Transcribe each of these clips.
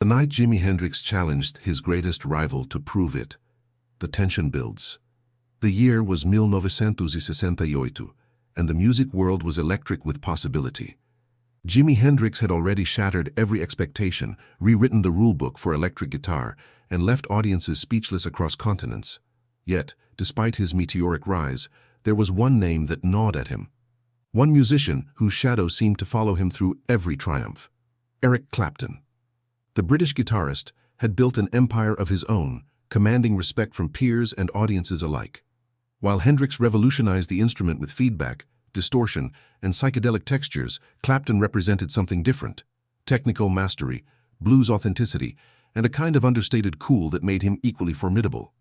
The night Jimi Hendrix challenged his greatest rival to prove it, the tension builds. The year was 1968, and the music world was electric with possibility. Jimi Hendrix had already shattered every expectation, rewritten the rulebook for electric guitar, and left audiences speechless across continents. Yet, despite his meteoric rise, there was one name that gnawed at him. One musician whose shadow seemed to follow him through every triumph. Eric Clapton. The British guitarist had built an empire of his own, commanding respect from peers and audiences alike. While Hendrix revolutionized the instrument with feedback, distortion, and psychedelic textures, Clapton represented something different: technical mastery, blues authenticity, and a kind of understated cool that made him equally formidable.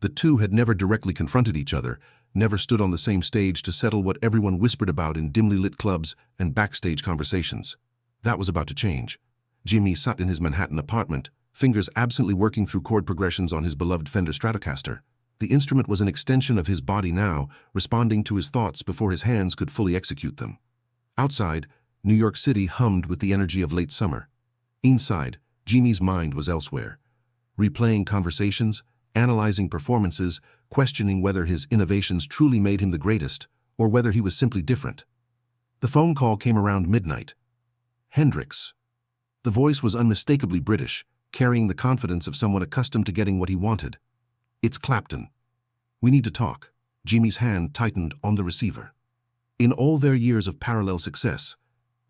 The two had never directly confronted each other, never stood on the same stage to settle what everyone whispered about in dimly lit clubs and backstage conversations. That was about to change. Jimi sat in his Manhattan apartment, fingers absently working through chord progressions on his beloved Fender Stratocaster. The instrument was an extension of his body now, responding to his thoughts before his hands could fully execute them. Outside, New York City hummed with the energy of late summer. Inside, Jimi's mind was elsewhere, replaying conversations, analyzing performances, questioning whether his innovations truly made him the greatest, or whether he was simply different. The phone call came around midnight. Hendrix. The voice was unmistakably British, carrying the confidence of someone accustomed to getting what he wanted. "It's Clapton. We need to talk." Jimi's hand tightened on the receiver. In all their years of parallel success,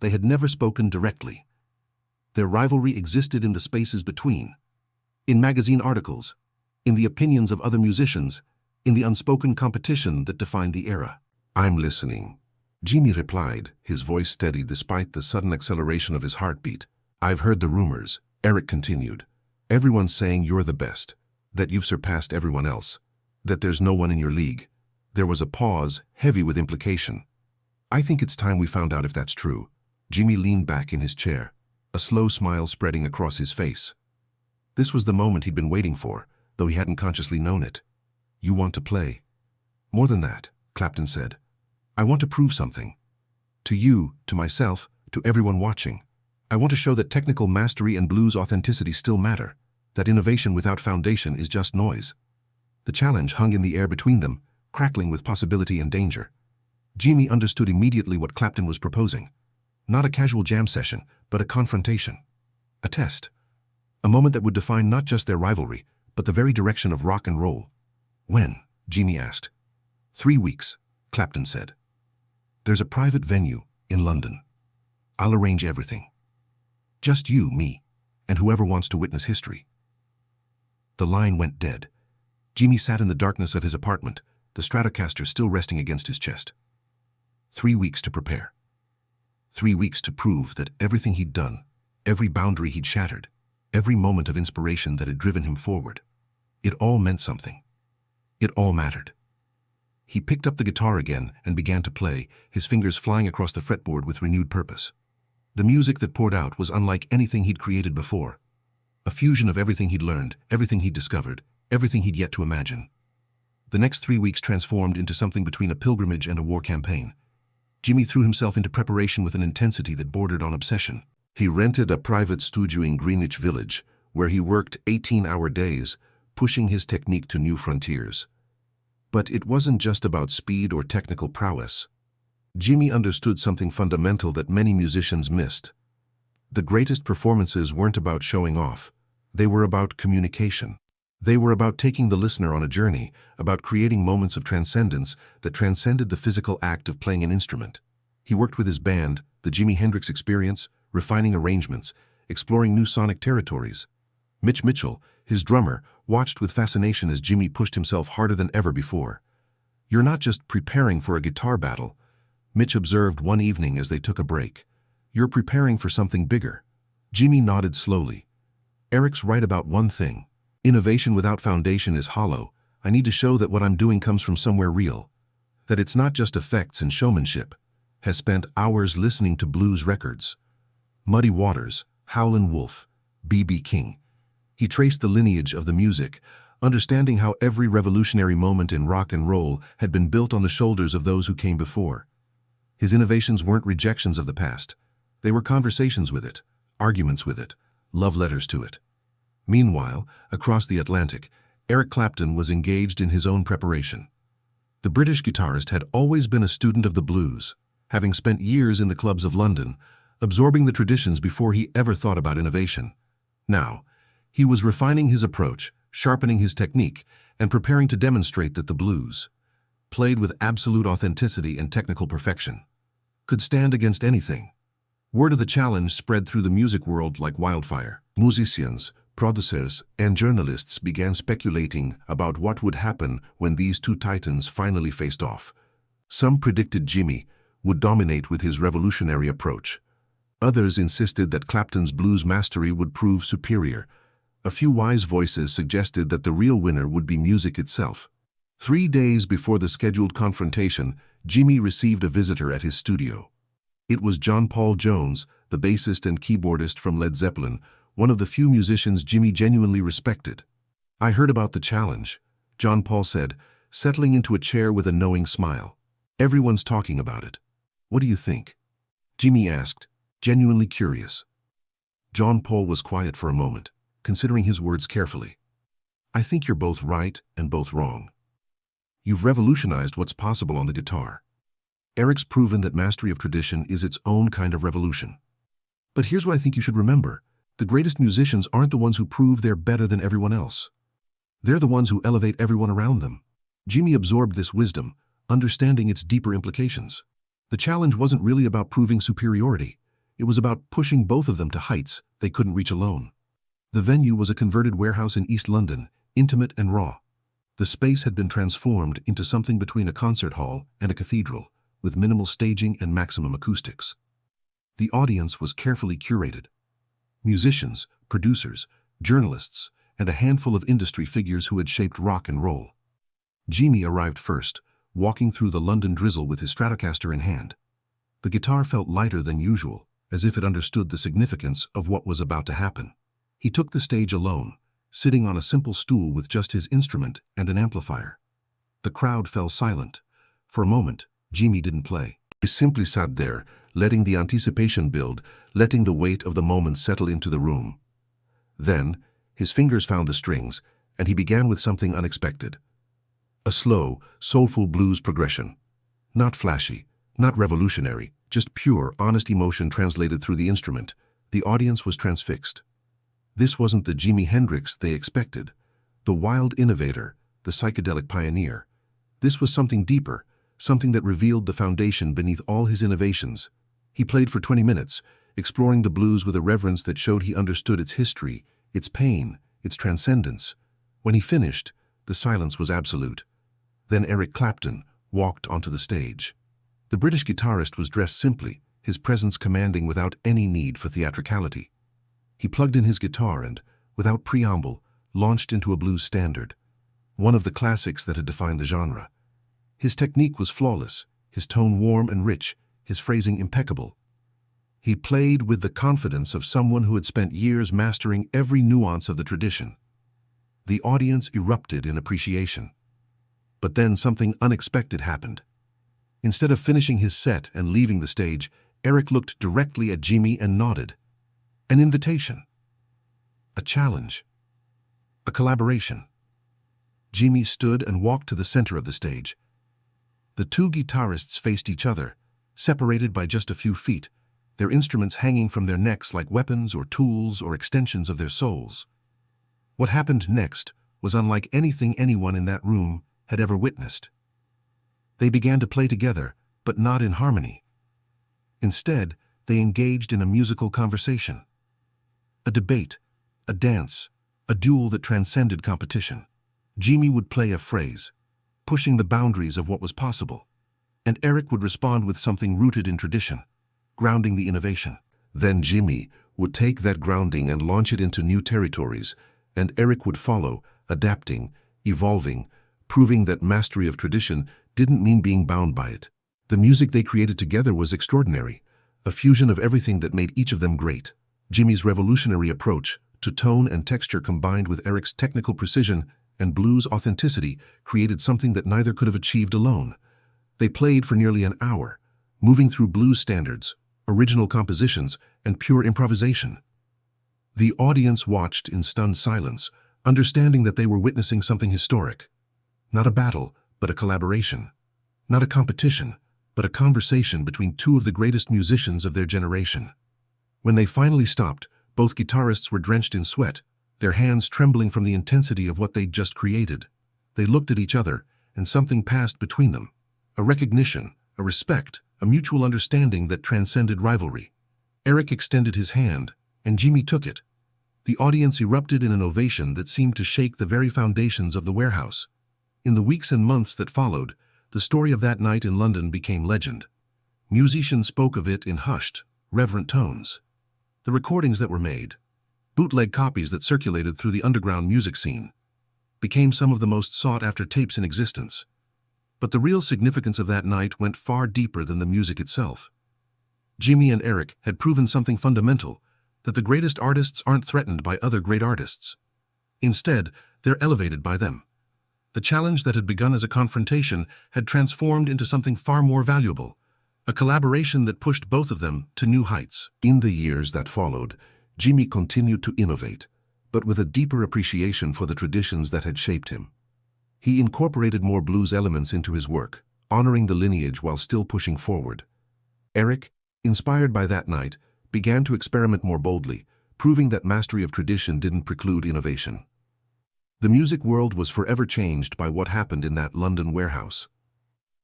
they had never spoken directly. Their rivalry existed in the spaces between. In magazine articles, in the opinions of other musicians, in the unspoken competition that defined the era. "I'm listening," Jimi replied, his voice steady despite the sudden acceleration of his heartbeat. "I've heard the rumors," Eric continued. "Everyone's saying you're the best, that you've surpassed everyone else, that there's no one in your league." There was a pause, heavy with implication. "I think it's time we found out if that's true." Jimi leaned back in his chair, a slow smile spreading across his face. This was the moment he'd been waiting for, though he hadn't consciously known it. "You want to play?" "More than that," Clapton said. "I want to prove something. To you, to myself, to everyone watching. I want to show that technical mastery and blues authenticity still matter, that innovation without foundation is just noise." The challenge hung in the air between them, crackling with possibility and danger. Jimi understood immediately what Clapton was proposing. Not a casual jam session, but a confrontation. A test. A moment that would define not just their rivalry, but the very direction of rock and roll. "When?" Jimi asked. 3 weeks, Clapton said. "There's a private venue in London. I'll arrange everything. Just you, me, and whoever wants to witness history." The line went dead. Jimi sat in the darkness of his apartment, the Stratocaster still resting against his chest. 3 weeks to prepare. 3 weeks to prove that everything he'd done, every boundary he'd shattered, every moment of inspiration that had driven him forward, it all meant something. It all mattered. He picked up the guitar again and began to play, his fingers flying across the fretboard with renewed purpose. The music that poured out was unlike anything he'd created before. A fusion of everything he'd learned, everything he'd discovered, everything he'd yet to imagine. The next 3 weeks transformed into something between a pilgrimage and a war campaign. Jimi threw himself into preparation with an intensity that bordered on obsession. He rented a private studio in Greenwich Village, where he worked 18-hour days, pushing his technique to new frontiers. But it wasn't just about speed or technical prowess. Jimi understood something fundamental that many musicians missed. The greatest performances weren't about showing off. They were about communication. They were about taking the listener on a journey, about creating moments of transcendence that transcended the physical act of playing an instrument. He worked with his band, the Jimi Hendrix Experience, refining arrangements, exploring new sonic territories. Mitch Mitchell, his drummer, watched with fascination as Jimi pushed himself harder than ever before. "You're not just preparing for a guitar battle," Mitch observed one evening as they took a break. "You're preparing for something bigger." Jimi nodded slowly. "Eric's right about one thing. Innovation without foundation is hollow. I need to show that what I'm doing comes from somewhere real. That it's not just effects and showmanship." Has spent hours listening to blues records. Muddy Waters, Howlin' Wolf, B.B. King. He traced the lineage of the music, understanding how every revolutionary moment in rock and roll had been built on the shoulders of those who came before. His innovations weren't rejections of the past. They were conversations with it, arguments with it, love letters to it. Meanwhile, across the Atlantic, Eric Clapton was engaged in his own preparation. The British guitarist had always been a student of the blues, having spent years in the clubs of London, absorbing the traditions before he ever thought about innovation. Now, he was refining his approach, sharpening his technique, and preparing to demonstrate that the blues, played with absolute authenticity and technical perfection, could stand against anything. Word of the challenge spread through the music world like wildfire. Musicians, producers, and journalists began speculating about what would happen when these two titans finally faced off. Some predicted Jimi would dominate with his revolutionary approach. Others insisted that Clapton's blues mastery would prove superior. A few wise voices suggested that the real winner would be music itself. 3 days before the scheduled confrontation, Jimi received a visitor at his studio. It was John Paul Jones, the bassist and keyboardist from Led Zeppelin, one of the few musicians Jimi genuinely respected. "I heard about the challenge," John Paul said, settling into a chair with a knowing smile. "Everyone's talking about it. What do you think?" Jimi asked, genuinely curious. John Paul was quiet for a moment, considering his words carefully. "I think you're both right and both wrong. You've revolutionized what's possible on the guitar. Eric's proven that mastery of tradition is its own kind of revolution. But here's what I think you should remember. The greatest musicians aren't the ones who prove they're better than everyone else. They're the ones who elevate everyone around them." Jimi absorbed this wisdom, understanding its deeper implications. The challenge wasn't really about proving superiority. It was about pushing both of them to heights they couldn't reach alone. The venue was a converted warehouse in East London, intimate and raw. The space had been transformed into something between a concert hall and a cathedral, with minimal staging and maximum acoustics. The audience was carefully curated. Musicians, producers, journalists, and a handful of industry figures who had shaped rock and roll. Jimi arrived first, walking through the London drizzle with his Stratocaster in hand. The guitar felt lighter than usual, as if it understood the significance of what was about to happen. He took the stage alone, sitting on a simple stool with just his instrument and an amplifier. The crowd fell silent. For a moment, Jimi didn't play. He simply sat there, letting the anticipation build, letting the weight of the moment settle into the room. Then, his fingers found the strings, and he began with something unexpected. A slow, soulful blues progression. Not flashy, not revolutionary, just pure, honest emotion translated through the instrument. The audience was transfixed. This wasn't the Jimi Hendrix they expected, the wild innovator, the psychedelic pioneer. This was something deeper, something that revealed the foundation beneath all his innovations. He played for 20 minutes, exploring the blues with a reverence that showed he understood its history, its pain, its transcendence. When he finished, the silence was absolute. Then Eric Clapton walked onto the stage. The British guitarist was dressed simply, his presence commanding without any need for theatricality. He plugged in his guitar and, without preamble, launched into a blues standard, one of the classics that had defined the genre. His technique was flawless, his tone warm and rich, his phrasing impeccable. He played with the confidence of someone who had spent years mastering every nuance of the tradition. The audience erupted in appreciation. But then something unexpected happened. Instead of finishing his set and leaving the stage, Eric looked directly at Jimi and nodded. An invitation. A challenge. A collaboration. Jimi stood and walked to the center of the stage. The two guitarists faced each other, separated by just a few feet, their instruments hanging from their necks like weapons or tools or extensions of their souls. What happened next was unlike anything anyone in that room had ever witnessed. They began to play together, but not in harmony. Instead, they engaged in a musical conversation. A debate, a dance, a duel that transcended competition. Jimi would play a phrase, pushing the boundaries of what was possible, and Eric would respond with something rooted in tradition, grounding the innovation. Then Jimi would take that grounding and launch it into new territories, and Eric would follow, adapting, evolving, proving that mastery of tradition didn't mean being bound by it. The music they created together was extraordinary, a fusion of everything that made each of them great. Jimi's revolutionary approach to tone and texture combined with Eric's technical precision and blues authenticity created something that neither could have achieved alone. They played for nearly an hour, moving through blues standards, original compositions, and pure improvisation. The audience watched in stunned silence, understanding that they were witnessing something historic. Not a battle, but a collaboration. Not a competition, but a conversation between two of the greatest musicians of their generation. When they finally stopped, both guitarists were drenched in sweat, their hands trembling from the intensity of what they'd just created. They looked at each other, and something passed between them. A recognition, a respect, a mutual understanding that transcended rivalry. Eric extended his hand, and Jimi took it. The audience erupted in an ovation that seemed to shake the very foundations of the warehouse. In the weeks and months that followed, the story of that night in London became legend. Musicians spoke of it in hushed, reverent tones. The recordings that were made, bootleg copies that circulated through the underground music scene, became some of the most sought-after tapes in existence. But the real significance of that night went far deeper than the music itself. Jimi and Eric had proven something fundamental, that the greatest artists aren't threatened by other great artists. Instead, they're elevated by them. The challenge that had begun as a confrontation had transformed into something far more valuable, a collaboration that pushed both of them to new heights. In the years that followed, Jimi continued to innovate, but with a deeper appreciation for the traditions that had shaped him. He incorporated more blues elements into his work, honoring the lineage while still pushing forward. Eric, inspired by that night, began to experiment more boldly, proving that mastery of tradition didn't preclude innovation. The music world was forever changed by what happened in that London warehouse.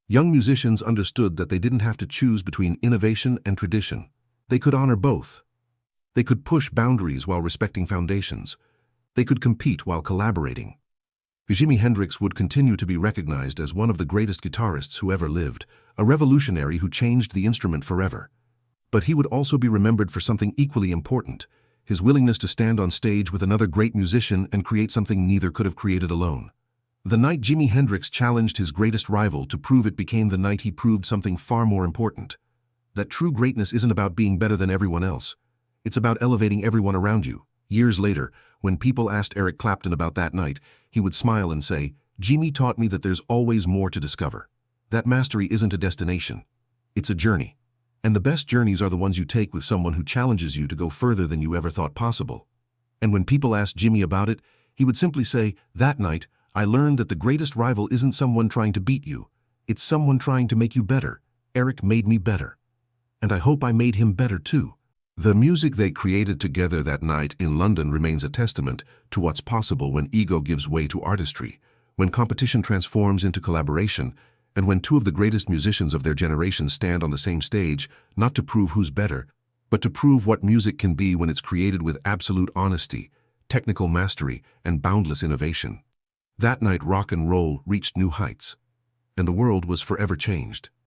Young musicians understood that they didn't have to choose between innovation and tradition. They could honor both. They could push boundaries while respecting foundations. They could compete while collaborating. Jimi Hendrix would continue to be recognized as one of the greatest guitarists who ever lived, a revolutionary who changed the instrument forever. But he would also be remembered for something equally important: his willingness to stand on stage with another great musician and create something neither could have created alone. The night Jimi Hendrix challenged his greatest rival to prove it became the night he proved something far more important. That true greatness isn't about being better than everyone else. It's about elevating everyone around you. Years later, when people asked Eric Clapton about that night, he would smile and say, "Jimi taught me that there's always more to discover. That mastery isn't a destination. It's a journey. And the best journeys are the ones you take with someone who challenges you to go further than you ever thought possible." And when people asked Jimi about it, he would simply say, "That night, I learned that the greatest rival isn't someone trying to beat you. It's someone trying to make you better. Eric made me better. And I hope I made him better too." The music they created together that night in London remains a testament to what's possible when ego gives way to artistry, when competition transforms into collaboration, and when two of the greatest musicians of their generation stand on the same stage, not to prove who's better, but to prove what music can be when it's created with absolute honesty, technical mastery, and boundless innovation. That night rock and roll reached new heights, and the world was forever changed.